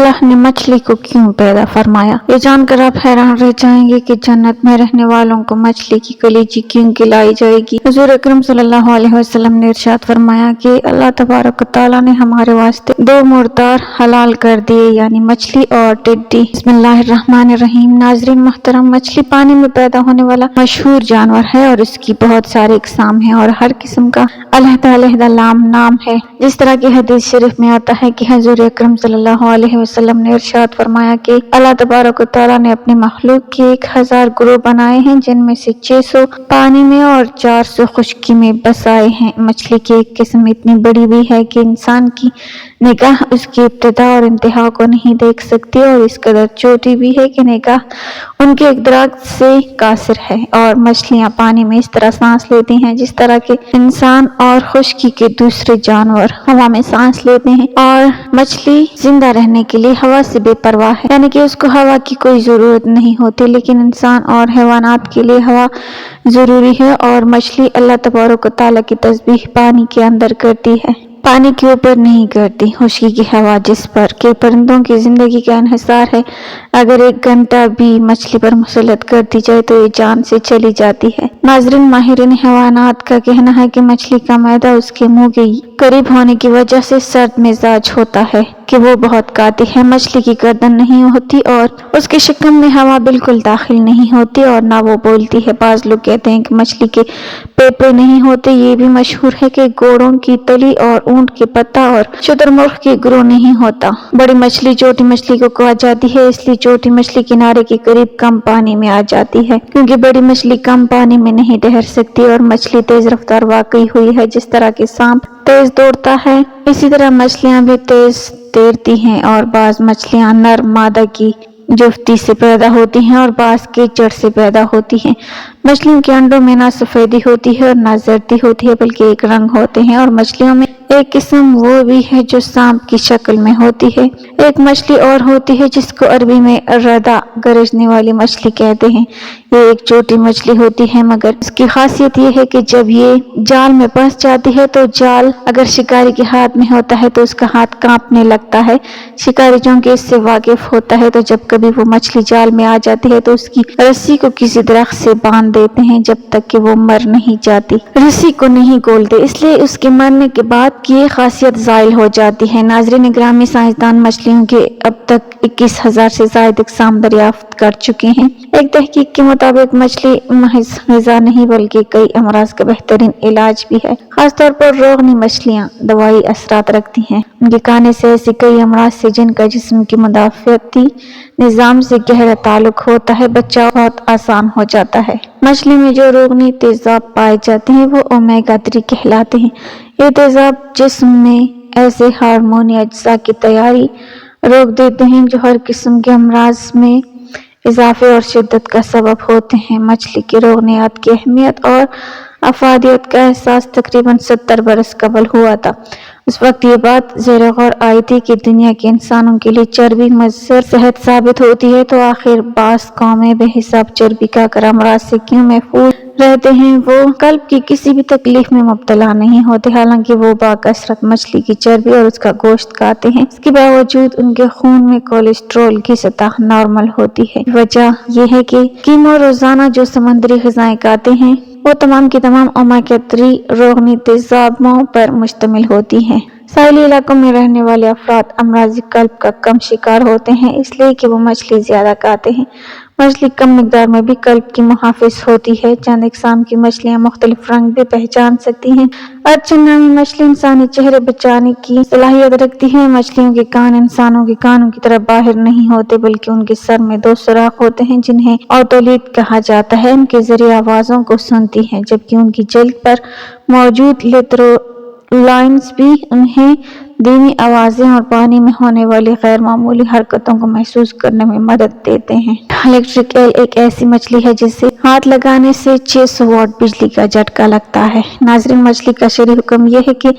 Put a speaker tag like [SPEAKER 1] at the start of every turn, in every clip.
[SPEAKER 1] अल्लाह ने मछली को क्यों पैदा फरमाया। ये जानकर आप हैरान रह जाएंगे कि जन्नत में रहने वालों को मछली की कलीजी क्यों खिलाई जाएगी। हुजूर अकरम सल्लल्लाहु अलैहि वसल्लम ने इरशाद फरमाया कि अल्लाह तबारक व तआला ने हमारे वास्ते दो मुर्दार हलाल कर दिए, यानी मछली और टिड्डी। बिस्मिल्लाहिर्रहमानिर्रहीम। नाज़रीन मोहतरम, मछली पानी में पैदा होने वाला मशहूर जानवर है और इसकी बहुत सारे इकसाम हैं और हर किस्म का अलहदा नाम है। जिस तरह की हदीस शरीफ में आता है कि हुजूर अकरम सल्लल्लाहु अलैहि वसल्लम ने इरशाद फरमाया कि अल्लाह तबारक व तआला ने अपने मखलूक के 1000 ग्रोह बनाए हैं, जिनमें से 600 पानी में और 400 खुश्की में बसाए हैं। मछली की एक किस्म इतनी बड़ी भी है कि इंसान की निगाह उसकी इब्तिदा और इंतहा को नहीं देख सकती और इस कदर छोटी भी है कि निगाह उनके इदराक से कासिर है। और मछलियां पानी में इस तरह सांस लेती हैं जिस तरह के इंसान और खुश्की के दूसरे जानवर हवा में सांस लेते हैं। और मछली जिंदा रहने के लिए हवा से बेपरवाह है, यानी कि उसको हवा की कोई जरूरत नहीं होती, लेकिन इंसान और हैवानात के लिए हवा जरूरी है। और मछली अल्लाह तबारक व तआला की तस्बीह पानी के अंदर करती है, पानी के ऊपर नहीं करती। खुश्की की हवा जिस पर के परिंदों की जिंदगी का इन्हिसार है, अगर 1 घंटा भी मछली पर मुसल्लत कर दी जाए तो ये जान से चली जाती है। नाज़रीन, माहिरीन हैवानात का कहना है कि मछली का मैदा उसके मुंह के करीब होने की वजह से सर्द मिजाज होता है कि वो बहुत काती है। मछली की गर्दन नहीं होती और उसके शिकम में हवा बिल्कुल दाखिल नहीं होती और ना वो बोलती है। बाज लोग कहते हैं कि मछली के पेपे नहीं होते। ये भी मशहूर है कि घोड़ों की तली और ऊंट के पत्ता और शुतुरमुर्ग के ग्रोह नहीं होता। बड़ी मछली छोटी मछली को कहा जाती है, इसलिए छोटी मछली किनारे के करीब कम पानी में आ जाती है, क्योंकि बड़ी मछली कम पानी में नहीं ठहर सकती। और मछली तेज रफ्तार वाकई हुई है। जिस तरह के सांप तेज दौड़ता है, इसी तरह मछलियां भी तेज तैरती हैं। और बाज मछलियां नर मादा की जुफ्ती से पैदा होती हैं और बाज कीचड़ से पैदा होती हैं। मछलियों के अंडों में ना सफेदी होती है और ना जर्दी होती है, बल्कि एक रंग होते हैं। और मछलियों में एक किस्म वो भी है जो सांप की शक्ल में होती है। एक मछली और होती है जिसको अरबी में रदा, गरजने वाली मछली कहते हैं। ये एक छोटी मछली होती है, मगर इसकी खासियत ये है कि जब ये जाल में फंस जाती है तो जाल अगर शिकारी के हाथ में होता है तो उसका हाथ कांपने लगता है। शिकारी जो कि इससे वाकिफ होता है, तो जब कभी वो मछली जाल में आ जाती है तो उसकी रस्सी को किसी दरख्त से बांध देते हैं जब तक कि वो मर नहीं जाती। रस्सी को नहीं खोलते, इसलिए उसके मरने के बाद की ये खासियत जायल हो जाती है। नाज़रीन ग्रामी, साइंसदान मछलियों के अब तक 21,000 से ज्यादा इकसाम दरियाफ्त कर चुके हैं। एक तहकीक के मुताबिक मछली महज ग़िज़ा नहीं बल्कि कई अमराज का बेहतरीन इलाज भी है। खासतौर पर रोगनी मछलियाँ दवाई असरात रखती हैं। उनके खाने से ऐसे कई अमराज से जिनका जिस्म की मुदाफ़ती निज़ाम से गहरा ताल्लुक होता है, बचाव बहुत आसान हो जाता है। मछली में जो रोगनी तेजाब पाए जाते हैं वो ओमेगा 3 कहलाते हैं। ये तेजाब जिस्म में ऐसे हार्मोनी अज्जा की तैयारी रोक देते हैं जो हर किस्म के अमराज में इजाफे और शिद्दत का सबब होते हैं। मछली की रोगनियात की अहमियत और अफादियत का एहसास तकरीबन 70 बरस कबल हुआ था। उस वक्त ये बात ज़ेर गौर आई थी कि दुनिया के इंसानों के लिए चर्बी मुज़र सेहत साबित होती है, तो आखिर बास कौमें बेहिसाब चर्बी का कर अमराज से क्यों महफूज रहते हैं। वो कल्ब की किसी भी तकलीफ में मुब्तला नहीं होते, हालांकि वो बाकसरत मछली की चर्बी और उसका गोश्त खाते हैं। इसके बावजूद उनके खून में कोलेस्ट्रॉल की सतह नॉर्मल होती है। वजह यह है कि कीमो रोजाना जो समुद्री ग़िज़ाएं खाते हैं वो तमाम की तमाम ओमेगा 3 रोगनी तेजाबों पर मुश्तमिल होती हैं। साहिली इलाकों में रहने वाले अफराद अमराज़ कल्ब का कम शिकार होते हैं, इसलिए कि वो मछली ज्यादा खाते हैं। मछली कम मिकदार में भी कल्ब की मुहाफिज होती है। चंद इकसाम की मछलियाँ मुख्तलिफ रंग भी पहचान सकती हैं। अर्चिन नामी मछली इंसानी चेहरे बचाने की सलाहियत रखती है। मछलियों के कान इंसानों के कानों की तरह बाहर नहीं होते, बल्कि उनके सर में 2 सुराख होते हैं जिन्हें ऑटोलिट कहा जाता है। उनके जरिए आवाजों को सुनती हैं, जबकि उनकी जल्द पर मौजूद लेथरोलाइंस भी उन्हें धीमी आवाजें और पानी में होने वाली गैर मामूली हरकतों को महसूस करने में मदद देते हैं। इलेक्ट्रिक ईल एक ऐसी मछली है जिसे हाथ लगाने से 600 वाट बिजली का झटका लगता है। नाज़रीन, मछली का शरई हुक्म यह है कि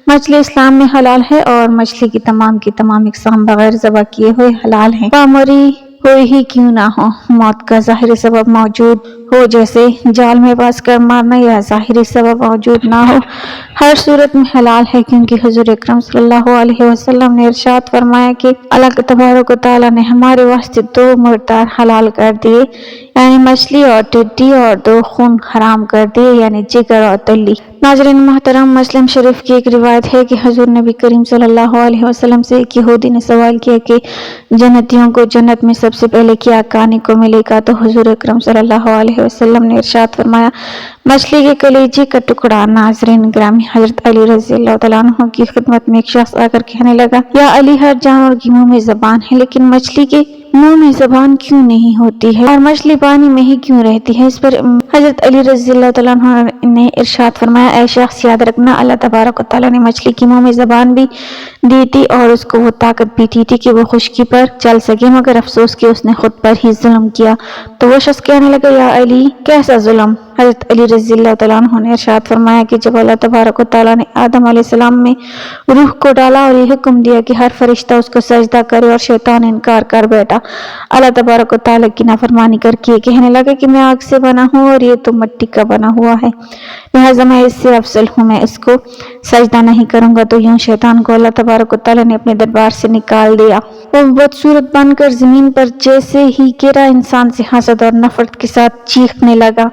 [SPEAKER 1] मछली इस्लाम में हलाल है और मछली की तमाम इकसाम बगैर ज़बह किए हुए हलाल है। बामरी कोई ही क्यों ना हो, मौत का ज़ाहिरी सबब मौजूद हो, जैसे जाल में फंस कर मारना, या ज़ाहिरी सबब मौजूद ना हो, हर सूरत में हलाल है, क्योंकि हुज़ूर अकरम सल्लल्लाहु अलैहि वसल्लम ने इरशाद फरमाया कि अल्लाह तबारक व तआला ने हमारे वास्ते 2 मुर्दार हलाल कर दिए, यानी मछली और टिड्डी, और 2 खून हराम कर दिए, यानी जिगर और तिल्ली। नाज़रीन मोहतरम, मुस्लिम शरीफ की एक रिवायत है कि हुज़ूर नबी करीम सल्लल्लाहु अलैहि वसल्लम से एक यहूदी ने सवाल किया कि जन्नतियों को जन्नत में सबसे पहले क्या खाने को मिलेगा, तो हुज़ूर अकरम सल्लल्लाहु अलैहि वसल्लम ने इरशाद फरमाया, मछली के कलेजे का टुकड़ा। नाज़रीन ग्रामी, हज़रत अली रज़ियल्लाहु तआला अन्हु की खिदमत में एक शख्स आकर कहने लगा, या अली, हर जानवर के मुंह में ज़बान है, लेकिन मछली के मुंह में ज़बान क्यों नहीं होती है, और मछली पानी में ही क्यों रहती है? इस पर हज़रत अली रज़ियल्लाहु तआला अन्हु ने इरशाद फरमाया, ऐ शख्स, याद रखना, अल्लाह तबारक व तआला ने मछली के मुंह में ज़बान भी दी थी और उसको वो ताकत भी दी थी कि वो खुश्की पर चल सके, मगर अफसोस कि उसने खुद पर ही जुल्म किया। तो वो शख्स कहने लगा, या अली, कैसा जुल्म? हज़रत अली रज़ियल्लाहु तआला अन्हु ने इरशाद फरमाया कि जब अल्लाह तबारक व तआला ने आदम अलैहिस्सलाम में रूह को डाला और ये हुक्म दिया कि हर फरिश्ता उसको सजदा करे, और शैतान इनकार कर बैठा, अल्लाह तबारक व तआला की नाफरमानी करके कहने लगा कि मैं आग से बना हूँ और ये तो मिट्टी का बना हुआ है, लिहाजा मैं इससे अफसल हूँ, मैं इसको सजदा नहीं करूँगा। तो यूं शैतान को अल्लाह तबारक व तआला ने अपने दरबार से निकाल दिया। वो बदसूरत बनकर जमीन पर जैसे ही गिरा, इंसान से हसद और नफरत के साथ चीखने लगा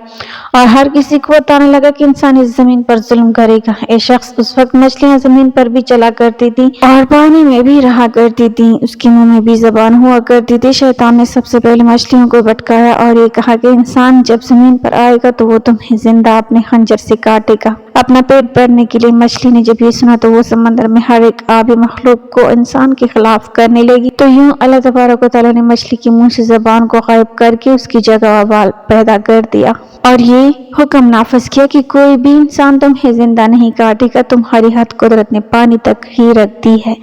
[SPEAKER 1] और हर किसी को बताने लगा कि इंसान इस जमीन पर जुल्म करेगा। ये शख्स उस वक्त मछलियां जमीन पर भी चला करती थी और पानी में भी रहा करती थी, उसके मुंह में भी जबान हुआ करती थी। शैतान ने सबसे पहले मछलियों को भटकाया और ये कहा कि इंसान जब जमीन पर आएगा तो वो तुम्हें जिंदा अपने खंजर से काटेगा अपना पेट भरने के लिए। मछली ने जब ये सुना तो वो समंदर में हर एक आबी मखलूक को इंसान के खिलाफ करने लगी। तो यूं अल्लाह तबारक व तआला ने मछली के मुंह से जबान को गायब करके उसकी जगह वबाल पैदा कर दिया और ये हुक्म नाफिज किया कि कोई भी इंसान तुम्हें जिंदा नहीं काटेगा, तुम्हारी हद कुदरत ने पानी तक ही रख दी है,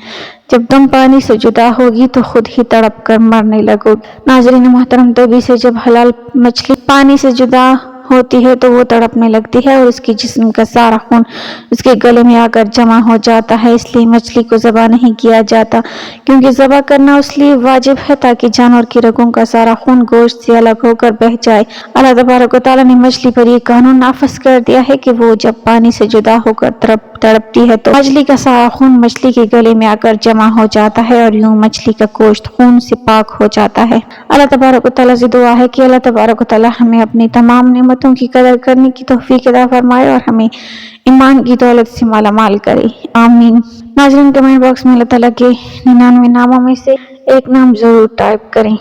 [SPEAKER 1] जब तुम पानी से जुदा होगी तो खुद ही तड़प कर मरने लगोगी। नाज़रीन मोहतरम, तभी से जब हलाल मछली पानी से जुदा होती है तो वो तड़पने लगती है और उसके जिस्म का सारा खून उसके गले में आकर जमा हो जाता है। इसलिए मछली को ज़बा नहीं किया जाता, क्योंकि ज़बा करना इसलिए वाजिब है ताकि जानवर की रगों का सारा खून गोश्त से अलग होकर बह जाए। अल्लाह तबारक व तआला ने मछली पर यह कानून नाफिज कर दिया है कि वो जब पानी से जुदा होकर तड़पती है तो मछली का सारा खून मछली के गले में आकर जमा हो जाता है और यूं मछली का गोश्त खून से पाक हो जाता है। अल्लाह तबारक व तआला से दुआ है कि अल्लाह तबारक व तआला हमें अपनी तमाम नेमतों की कदर करने की तौफीक अता फरमाए और हमें ईमान की दौलत से माला माल करे, आमीन। नाज़रीन, कमेंट बॉक्स में अल्लाह ताला के 99 नामों में से एक नाम जरूर टाइप करें।